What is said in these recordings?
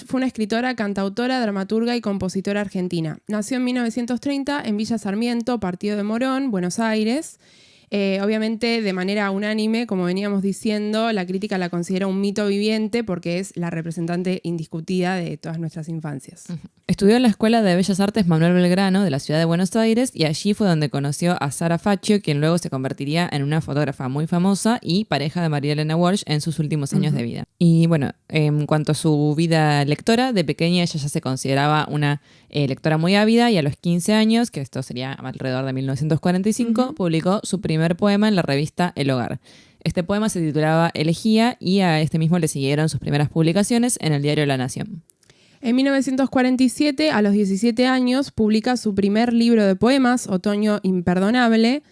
fue una escritora, cantautora, dramaturga y compositora argentina. Nació en 1930 en Villa Sarmiento, partido de Morón, Buenos Aires. Obviamente, de manera unánime, como veníamos diciendo, la crítica la considera un mito viviente porque es la representante indiscutida de todas nuestras infancias. Estudió en la Escuela de Bellas Artes Manuel Belgrano de la ciudad de Buenos Aires y allí fue donde conoció a Sara Faccio, quien luego se convertiría en una fotógrafa muy famosa y pareja de María Elena Walsh en sus últimos años de vida. Y bueno, en cuanto a su vida lectora, de pequeña ella ya se consideraba una lectora muy ávida y a los 15 años, que esto sería alrededor de 1945, publicó su primer poema en la revista El Hogar. Este poema se titulaba Elegía y a este mismo le siguieron sus primeras publicaciones en el diario La Nación. En 1947, a los 17 años, publica su primer libro de poemas, Otoño Imperdonable.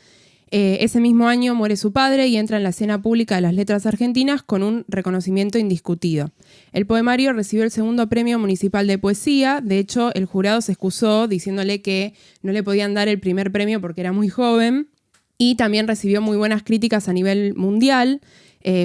Ese mismo año muere su padre y entra en la escena pública de las letras argentinas con un reconocimiento indiscutido. El poemario recibió el segundo premio municipal de poesía. De hecho, el jurado se excusó diciéndole que no le podían dar el primer premio porque era muy joven. Y también recibió muy buenas críticas a nivel mundial.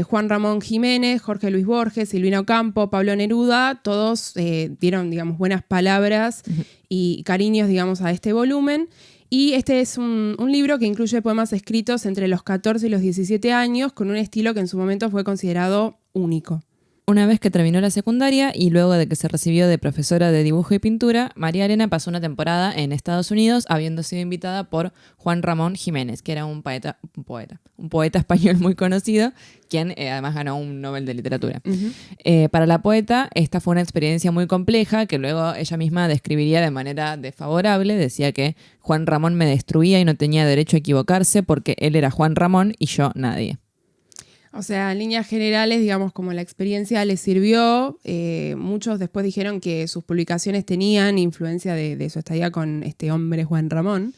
Juan Ramón Jiménez, Jorge Luis Borges, Silvino Campo, Pablo Neruda, todos dieron, digamos, buenas palabras y cariños, digamos, a este volumen. Y este es un libro que incluye poemas escritos entre los 14 y los 17 años, con un estilo que en su momento fue considerado único. Una vez que terminó la secundaria y luego de que se recibió de profesora de dibujo y pintura, María Elena pasó una temporada en Estados Unidos habiendo sido invitada por Juan Ramón Jiménez, que era un poeta español muy conocido, quien además ganó un Nobel de Literatura. Para la poeta, esta fue una experiencia muy compleja que luego ella misma describiría de manera desfavorable. Decía que Juan Ramón me destruía y no tenía derecho a equivocarse porque él era Juan Ramón y yo nadie. O sea, en líneas generales, digamos, como la experiencia les sirvió, muchos después dijeron que sus publicaciones tenían influencia de su estadía con este hombre Juan Ramón.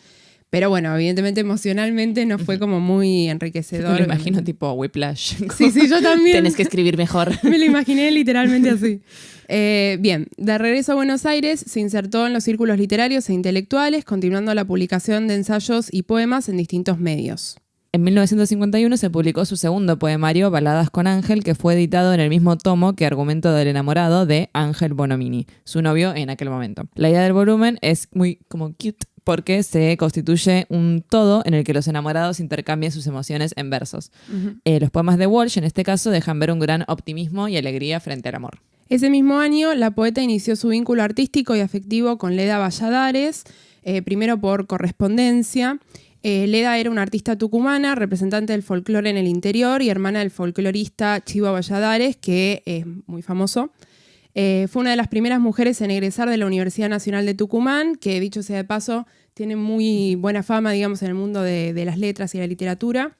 Pero bueno, evidentemente emocionalmente no fue como muy enriquecedor. Me lo imagino tipo Whiplash. Sí, yo también. Tenés que escribir mejor. Me lo imaginé literalmente así. Bien, de regreso a Buenos Aires, se insertó en los círculos literarios e intelectuales, continuando la publicación de ensayos y poemas en distintos medios. En 1951 se publicó su segundo poemario, Baladas con Ángel, que fue editado en el mismo tomo que Argumento del enamorado de Ángel Bonomini, su novio en aquel momento. La idea del volumen es muy como cute porque se constituye un todo en el que los enamorados intercambian sus emociones en versos. Los poemas de Walsh, en este caso, dejan ver un gran optimismo y alegría frente al amor. Ese mismo año, la poeta inició su vínculo artístico y afectivo con Leda Valladares, primero por correspondencia. Leda era una artista tucumana, representante del folclore en el interior y hermana del folclorista Chivo Valladares, que es muy famoso. Fue una de las primeras mujeres en egresar de la Universidad Nacional de Tucumán, que dicho sea de paso, tiene muy buena fama, digamos, en el mundo de las letras y la literatura,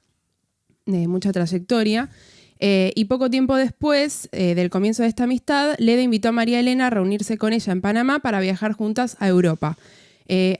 de mucha trayectoria. Y poco tiempo después del comienzo de esta amistad, Leda invitó a María Elena a reunirse con ella en Panamá para viajar juntas a Europa.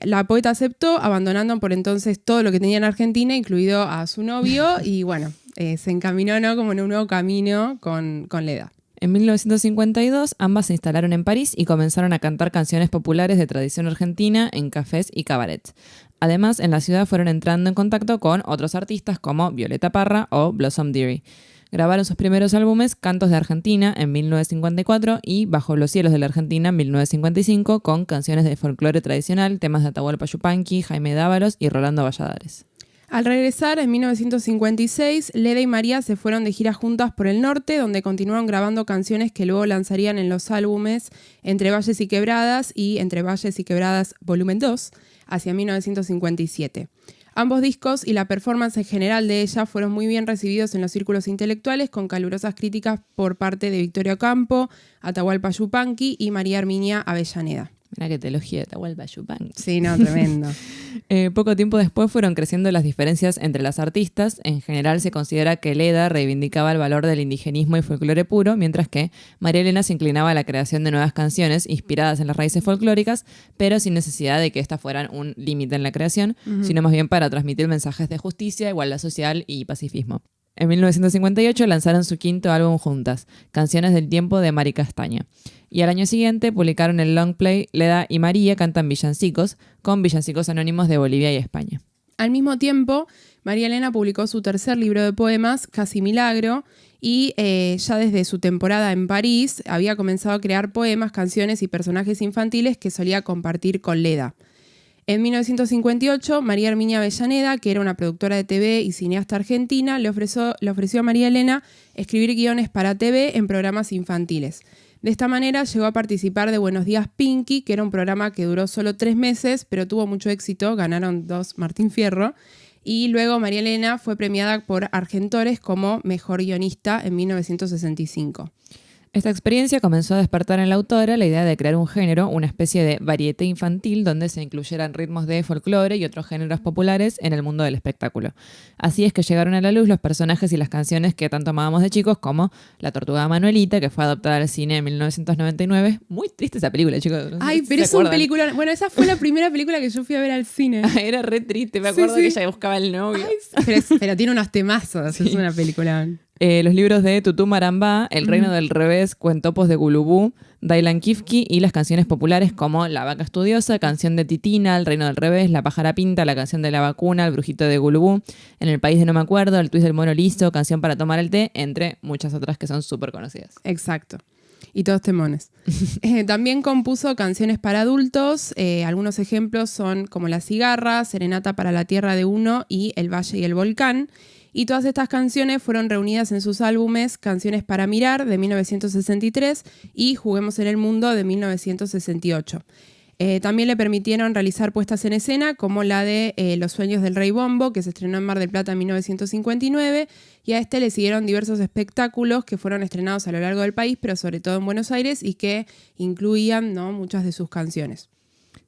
La poeta aceptó, abandonando por entonces todo lo que tenía en Argentina, incluido a su novio, y bueno, se encaminó, ¿no?, como en un nuevo camino con Leda. En 1952, ambas se instalaron en París y comenzaron a cantar canciones populares de tradición argentina en cafés y cabarets. Además, en la ciudad fueron entrando en contacto con otros artistas como Violeta Parra o Blossom Dearie. Grabaron sus primeros álbumes Cantos de Argentina en 1954 y Bajo los cielos de la Argentina en 1955 con canciones de folclore tradicional, temas de Atahualpa Yupanqui, Jaime Dávalos y Rolando Valladares. Al regresar, en 1956, Leda y María se fueron de gira juntas por el norte, donde continuaron grabando canciones que luego lanzarían en los álbumes Entre Valles y Quebradas y Entre Valles y Quebradas Volumen 2, hacia 1957. Ambos discos y la performance en general de ella fueron muy bien recibidos en los círculos intelectuales, con calurosas críticas por parte de Victoria Ocampo, Atahualpa Yupanqui y María Herminia Avellaneda. Mirá qué teología de Atahualpa Yupanqui. Sí, no, tremendo. Poco tiempo después fueron creciendo las diferencias entre las artistas. En general se considera que Leda reivindicaba el valor del indigenismo y folclore puro, mientras que María Elena se inclinaba a la creación de nuevas canciones inspiradas en las raíces folclóricas, pero sin necesidad de que éstas fueran un límite en la creación, sino más bien para transmitir mensajes de justicia, igualdad social y pacifismo. En 1958 lanzaron su quinto álbum juntas, Canciones del Tiempo de Mari Castaña. Y al año siguiente publicaron el long play Leda y María cantan villancicos, con villancicos anónimos de Bolivia y España. Al mismo tiempo, María Elena publicó su tercer libro de poemas, Casi Milagro, y ya desde su temporada en París había comenzado a crear poemas, canciones y personajes infantiles que solía compartir con Leda. En 1958, María Herminia Avellaneda, que era una productora de TV y cineasta argentina, le ofreció a María Elena escribir guiones para TV en programas infantiles. De esta manera llegó a participar de Buenos Días Pinky, que era un programa que duró solo 3 meses, pero tuvo mucho éxito, ganaron 2 Martín Fierro. Y luego María Elena fue premiada por Argentores como mejor guionista en 1965. Esta experiencia comenzó a despertar en la autora la idea de crear un género, una especie de varieté infantil donde se incluyeran ritmos de folclore y otros géneros populares en el mundo del espectáculo. Así es que llegaron a la luz los personajes y las canciones que tanto amábamos de chicos, como La Tortuga Manuelita, que fue adaptada al cine en 1999. Muy triste esa película, chicos. No sé Ay, si pero se es un acuerdan. película. Bueno, esa fue la primera película que yo fui a ver al cine. Era re triste, me Sí, acuerdo sí. que ella buscaba al novio. Ay, pero tiene unos temazos, Sí. es una película. Los libros de Tutú Marambá, El Reino del Revés, Cuentopos de Gulubú, Dailan Kifki y las canciones populares como La Vaca Estudiosa, Canción de Titina, El Reino del Revés, La Pájara Pinta, La Canción de la Vacuna, El Brujito de Gulubú, En el País de No Me Acuerdo, El Twist del Mono Listo, Canción para tomar el té, entre muchas otras que son súper conocidas. Exacto. Y todos temones. También compuso canciones para adultos. Algunos ejemplos son como La Cigarra, Serenata para la Tierra de Uno y El Valle y el Volcán. Y todas estas canciones fueron reunidas en sus álbumes Canciones para Mirar de 1963 y Juguemos en el Mundo de 1968. También le permitieron realizar puestas en escena como la de Los Sueños del Rey Bombo, que se estrenó en Mar del Plata en 1959, y a este le siguieron diversos espectáculos que fueron estrenados a lo largo del país, pero sobre todo en Buenos Aires, y que incluían, ¿no?, muchas de sus canciones.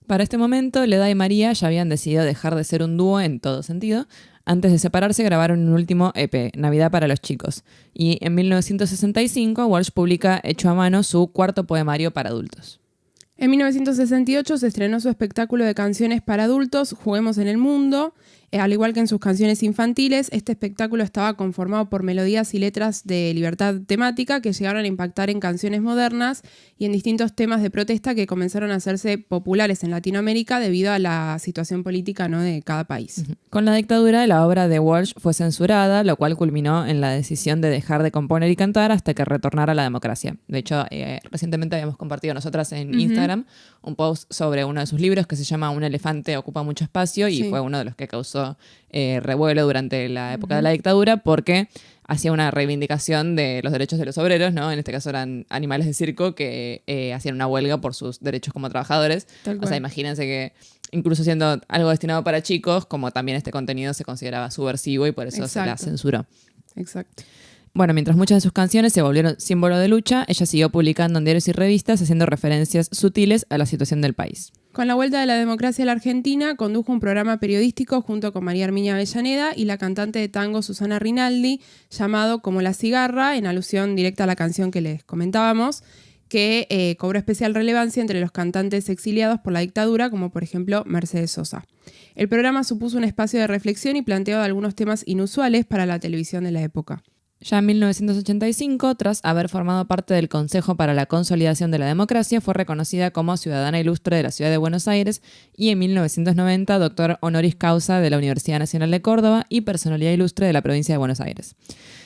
Para este momento, Leda y María ya habían decidido dejar de ser un dúo en todo sentido. Antes de separarse grabaron un último EP, Navidad para los chicos. Y en 1965, Walsh publica hecho a mano su cuarto poemario para adultos. En 1968 se estrenó su espectáculo de canciones para adultos, Juguemos en el Mundo. Al igual que en sus canciones infantiles, este espectáculo estaba conformado por melodías y letras de libertad temática que llegaron a impactar en canciones modernas y en distintos temas de protesta que comenzaron a hacerse populares en Latinoamérica debido a la situación política, ¿no?, de cada país. Con la dictadura, la obra de Walsh fue censurada, lo cual culminó en la decisión de dejar de componer y cantar hasta que retornara la democracia. De hecho, recientemente habíamos compartido nosotras en Instagram un post sobre uno de sus libros que se llama Un elefante ocupa mucho espacio y fue uno de los que causó revuelo durante la época de la dictadura porque hacía una reivindicación de los derechos de los obreros, ¿no? En este caso eran animales de circo que hacían una huelga por sus derechos como trabajadores. O sea, imagínense que incluso siendo algo destinado para chicos, como también este contenido se consideraba subversivo y por eso se la censuró. Exacto. Bueno, mientras muchas de sus canciones se volvieron símbolo de lucha, ella siguió publicando en diarios y revistas haciendo referencias sutiles a la situación del país. Con la vuelta de la democracia a la Argentina, condujo un programa periodístico junto con María Herminia Avellaneda y la cantante de tango Susana Rinaldi, llamado Como la Cigarra, en alusión directa a la canción que les comentábamos, que cobró especial relevancia entre los cantantes exiliados por la dictadura, como por ejemplo Mercedes Sosa. El programa supuso un espacio de reflexión y planteo de algunos temas inusuales para la televisión de la época. Ya en 1985, tras haber formado parte del Consejo para la Consolidación de la Democracia, fue reconocida como ciudadana ilustre de la Ciudad de Buenos Aires y en 1990 doctor honoris causa de la Universidad Nacional de Córdoba y personalidad ilustre de la provincia de Buenos Aires.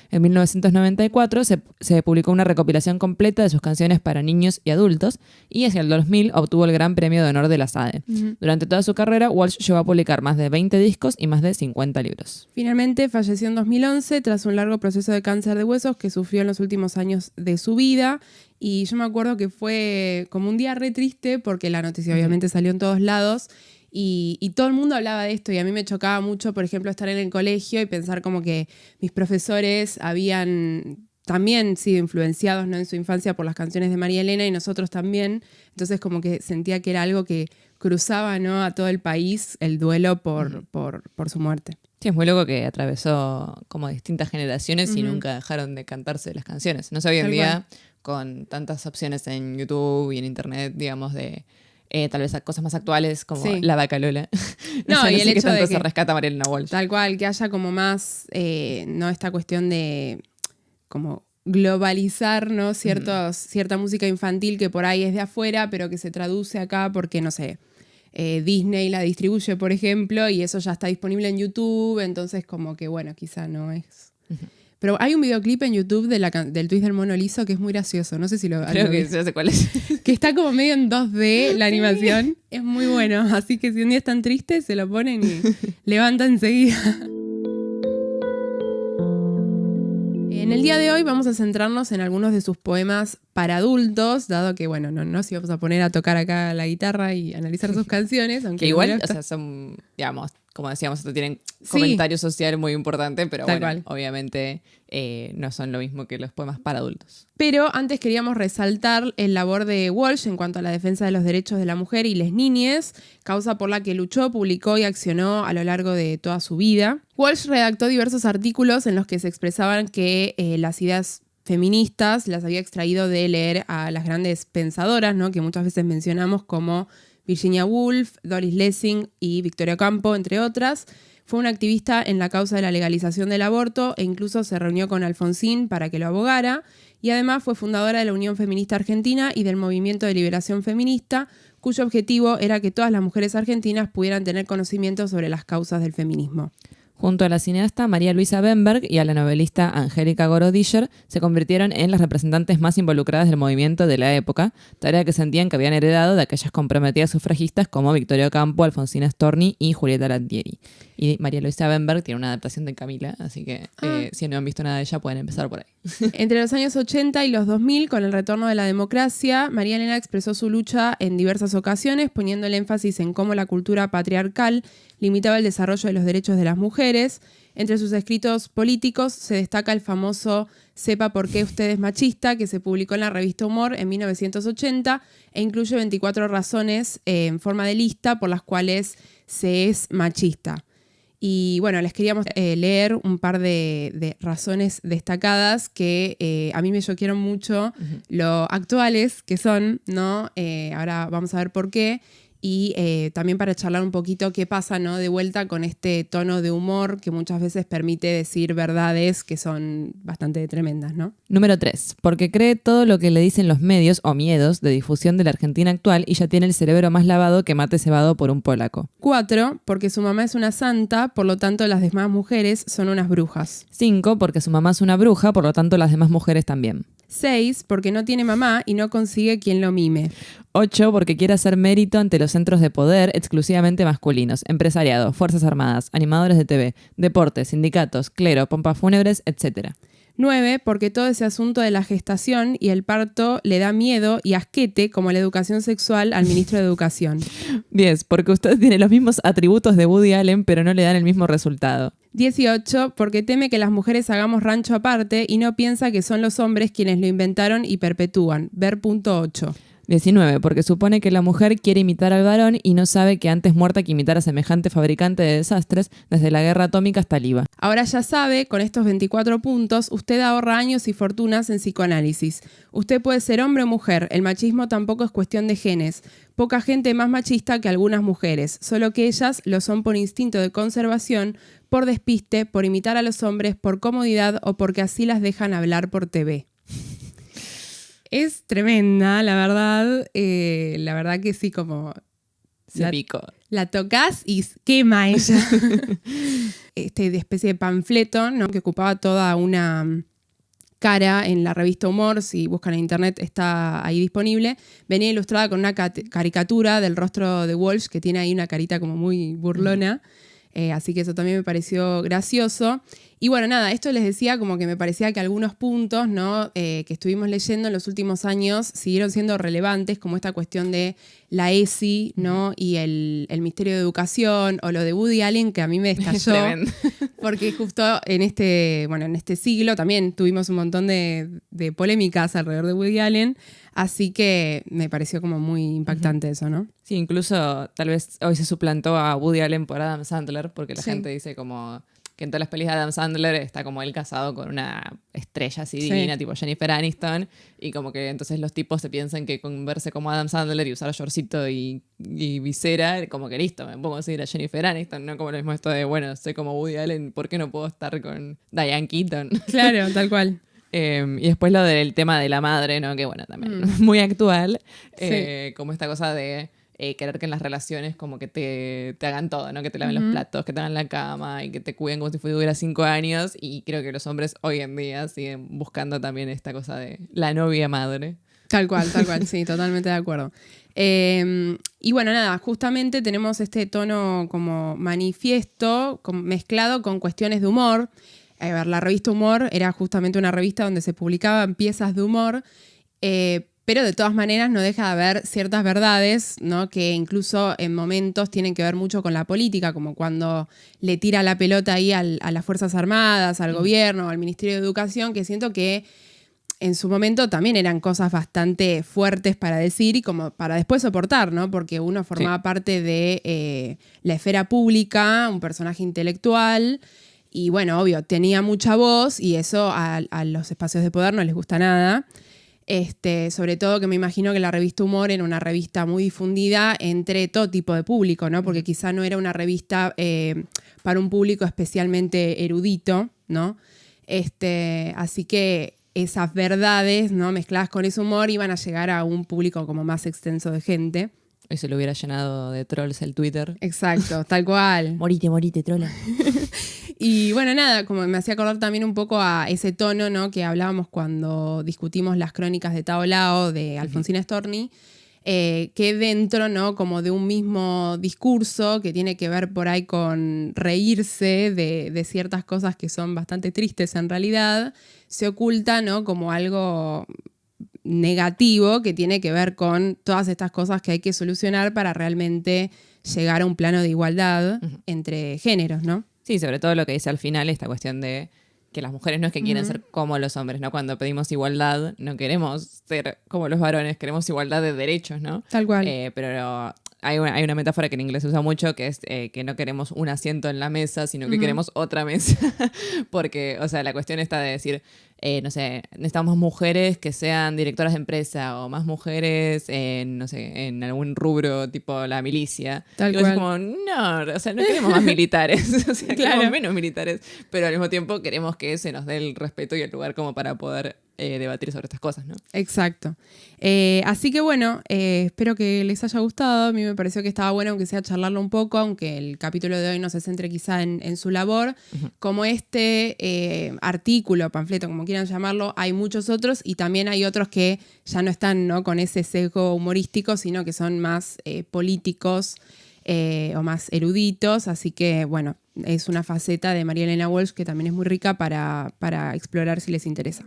En 1994 se publicó una recopilación completa de sus canciones para niños y adultos y hacia el 2000 obtuvo el Gran Premio de Honor de la SADE. Durante toda su carrera, Walsh llegó a publicar más de 20 discos y más de 50 libros. Finalmente falleció en 2011 tras un largo proceso de cáncer de huesos que sufrió en los últimos años de su vida. Y yo me acuerdo que fue como un día re triste porque la noticia obviamente salió en todos lados. Y todo el mundo hablaba de esto y a mí me chocaba mucho, por ejemplo, estar en el colegio y pensar como que mis profesores habían también sido influenciados, ¿no?, en su infancia por las canciones de María Elena y nosotros también. Entonces como que sentía que era algo que cruzaba, ¿no?, a todo el país el duelo por su muerte. Sí, es muy loco que atravesó como distintas generaciones y nunca dejaron de cantarse las canciones. No sé, hoy en día, con tantas opciones en YouTube y en Internet, digamos, de... tal vez a cosas más actuales como La Vaca Lola. No, sé, y el hecho tanto de se rescata a María Elena Walsh. Tal cual, que haya como más, no esta cuestión de como globalizar, ¿no?, cierta música infantil que por ahí es de afuera, pero que se traduce acá porque, no sé, Disney la distribuye, por ejemplo, y eso ya está disponible en YouTube, entonces como que, bueno, quizá no es... Pero hay un videoclip en YouTube del twist del mono liso que es muy gracioso. No sé si lo... Creo que ya sé cuál es. Que está como medio en 2D la animación. Es muy bueno. Así que si un día están tristes, se lo ponen y levanta enseguida. En el día de hoy vamos a centrarnos en algunos de sus poemas para adultos, dado que, bueno, no nos íbamos a poner a tocar acá la guitarra y analizar sus canciones. Aunque que igual, o sea, son, digamos, como decíamos, esto tienen comentario social muy importante, pero tal bueno, cual. Obviamente no son lo mismo que los poemas para adultos. Pero antes queríamos resaltar el labor de Walsh en cuanto a la defensa de los derechos de la mujer y las niñas, causa por la que luchó, publicó y accionó a lo largo de toda su vida. Walsh redactó diversos artículos en los que se expresaban que las ideas feministas las había extraído de leer a las grandes pensadoras, ¿no? Que muchas veces mencionamos como Virginia Woolf, Doris Lessing y Victoria Ocampo, entre otras. Fue una activista en la causa de la legalización del aborto e incluso se reunió con Alfonsín para que lo abogara. Y además fue fundadora de la Unión Feminista Argentina y del Movimiento de Liberación Feminista, cuyo objetivo era que todas las mujeres argentinas pudieran tener conocimiento sobre las causas del feminismo. Junto a la cineasta María Luisa Bemberg y a la novelista Angélica Gorodischer, se convirtieron en las representantes más involucradas del movimiento de la época, tarea que sentían que habían heredado de aquellas comprometidas sufragistas como Victoria Ocampo, Alfonsina Storni y Julieta Lantieri. Y María Luisa Bemberg tiene una adaptación de Camila, así que si no han visto nada de ella pueden empezar por ahí. Entre los años 80 y los 2000, con el retorno de la democracia, María Elena expresó su lucha en diversas ocasiones, poniendo el énfasis en cómo la cultura patriarcal limitaba el desarrollo de los derechos de las mujeres. Entre sus escritos políticos se destaca el famoso Sepa por qué usted es machista, que se publicó en la revista Humor en 1980 e incluye 24 razones en forma de lista por las cuales se es machista. Y bueno, les queríamos leer un par de razones destacadas que a mí me choquearon mucho, lo actuales que son, ¿no? Ahora vamos a ver por qué. Y también para charlar un poquito qué pasa, ¿no? De vuelta con este tono de humor que muchas veces permite decir verdades que son bastante tremendas, ¿no? Número 3. Porque cree todo lo que le dicen los medios o miedos de difusión de la Argentina actual y ya tiene el cerebro más lavado que mate cebado por un polaco. 4. Porque su mamá es una santa, por lo tanto las demás mujeres son unas brujas. 5. Porque su mamá es una bruja, por lo tanto las demás mujeres también. 6. Porque no tiene mamá y no consigue quien lo mime. 8. Porque quiere hacer mérito ante los centros de poder exclusivamente masculinos, empresariado, fuerzas armadas, animadores de TV, deportes, sindicatos, clero, pompas fúnebres, etc. 9. Porque todo ese asunto de la gestación y el parto le da miedo y asquete como la educación sexual al ministro de Educación. 10. Porque usted tiene los mismos atributos de Woody Allen, pero no le dan el mismo resultado. 18. Porque teme que las mujeres hagamos rancho aparte y no piensa que son los hombres quienes lo inventaron y perpetúan. Ver punto 8. 19. Porque supone que la mujer quiere imitar al varón y no sabe que antes muerta que imitar a semejante fabricante de desastres desde la guerra atómica hasta el IVA. Ahora ya sabe, con estos 24 puntos, usted ahorra años y fortunas en psicoanálisis. Usted puede ser hombre o mujer, el machismo tampoco es cuestión de genes. Poca gente más machista que algunas mujeres, solo que ellas lo son por instinto de conservación, por despiste, por imitar a los hombres, por comodidad o porque así las dejan hablar por TV. Es tremenda, la verdad. La verdad que sí, como... Se picó. La tocas y quema ella. De especie de panfleto, ¿no? Que ocupaba toda una cara en la revista Humor. Si buscan en internet está ahí disponible. Venía ilustrada con una caricatura del rostro de Walsh, que tiene ahí una carita como muy burlona. Así que eso también me pareció gracioso. Y bueno, nada, esto les decía como que me parecía que algunos puntos, ¿no? Que estuvimos leyendo en los últimos años siguieron siendo relevantes, como esta cuestión de la ESI, ¿no? Y el Ministerio de Educación, o lo de Woody Allen, que a mí me estalló. Porque justo en este siglo también tuvimos un montón de polémicas alrededor de Woody Allen. Así que me pareció como muy impactante eso, ¿no? Sí, incluso tal vez hoy se suplantó a Woody Allen por Adam Sandler, porque la gente dice como que en todas las pelis de Adam Sandler está como él casado con una estrella así divina, tipo Jennifer Aniston, y como que entonces los tipos se piensan que con verse como Adam Sandler y usar shortcito y visera, como que listo, me pongo a seguir a Jennifer Aniston, no como lo mismo esto de, bueno, soy como Woody Allen, ¿por qué no puedo estar con Diane Keaton? Claro, tal cual. Y después lo del tema de la madre, ¿no? Que bueno, también muy actual. Como esta cosa de querer que en las relaciones como que te hagan todo, ¿no? Que te laven los platos, que te hagan la cama y que te cuiden como si tuvieras 5 años. Y creo que los hombres hoy en día siguen buscando también esta cosa de la novia madre. Tal cual, sí, totalmente de acuerdo. Y bueno, nada, justamente tenemos este tono como manifiesto mezclado con cuestiones de humor. A ver, la revista Humor era justamente una revista donde se publicaban piezas de humor, pero de todas maneras no deja de haber ciertas verdades, ¿no? Que incluso en momentos tienen que ver mucho con la política, como cuando le tira la pelota ahí a las Fuerzas Armadas, al gobierno, al Ministerio de Educación, que siento que en su momento también eran cosas bastante fuertes para decir y como para después soportar, ¿no? Porque uno formaba parte de la esfera pública, un personaje intelectual y bueno, obvio, tenía mucha voz y eso a los espacios de poder no les gusta nada. Sobre todo que me imagino que la revista Humor era una revista muy difundida entre todo tipo de público, ¿no? Porque quizá no era una revista para un público especialmente erudito, ¿no? Así que esas verdades, ¿no? Mezcladas con ese humor iban a llegar a un público como más extenso de gente. Y se lo hubiera llenado de trolls el Twitter. Exacto, tal cual. Morite, trola. Y bueno, nada, como me hacía acordar también un poco a ese tono, ¿no? Que hablábamos cuando discutimos las crónicas de Tao Lao, de Alfonsina Storni, que dentro, ¿no? Como de un mismo discurso que tiene que ver por ahí con reírse de ciertas cosas que son bastante tristes en realidad, se oculta, ¿no? Como algo negativo que tiene que ver con todas estas cosas que hay que solucionar para realmente llegar a un plano de igualdad entre géneros, ¿no? Sí, sobre todo lo que dice al final, esta cuestión de que las mujeres no es que quieren ser como los hombres, ¿no? Cuando pedimos igualdad, no queremos ser como los varones, queremos igualdad de derechos, ¿no? Tal cual. Pero hay una metáfora que en inglés se usa mucho, que es que no queremos un asiento en la mesa, sino que queremos otra mesa. Porque, o sea, la cuestión está de decir, no sé, necesitamos más mujeres que sean directoras de empresa o más mujeres en, no sé, en algún rubro tipo la milicia. Tal y cual. es como, no, o sea, no queremos más militares, o sea, queremos menos militares, pero al mismo tiempo queremos que se nos dé el respeto y el lugar como para poder debatir sobre estas cosas, ¿no? Exacto. Así que bueno, espero que les haya gustado. A mí me pareció que estaba bueno, aunque sea charlarlo un poco, aunque el capítulo de hoy no se centre quizá en su labor. Como artículo, panfleto, como quieran llamarlo, hay muchos otros y también hay otros que ya no están, ¿no? Con ese sesgo humorístico, sino que son más políticos o más eruditos. Así que bueno, es una faceta de María Elena Walsh que también es muy rica para explorar si les interesa.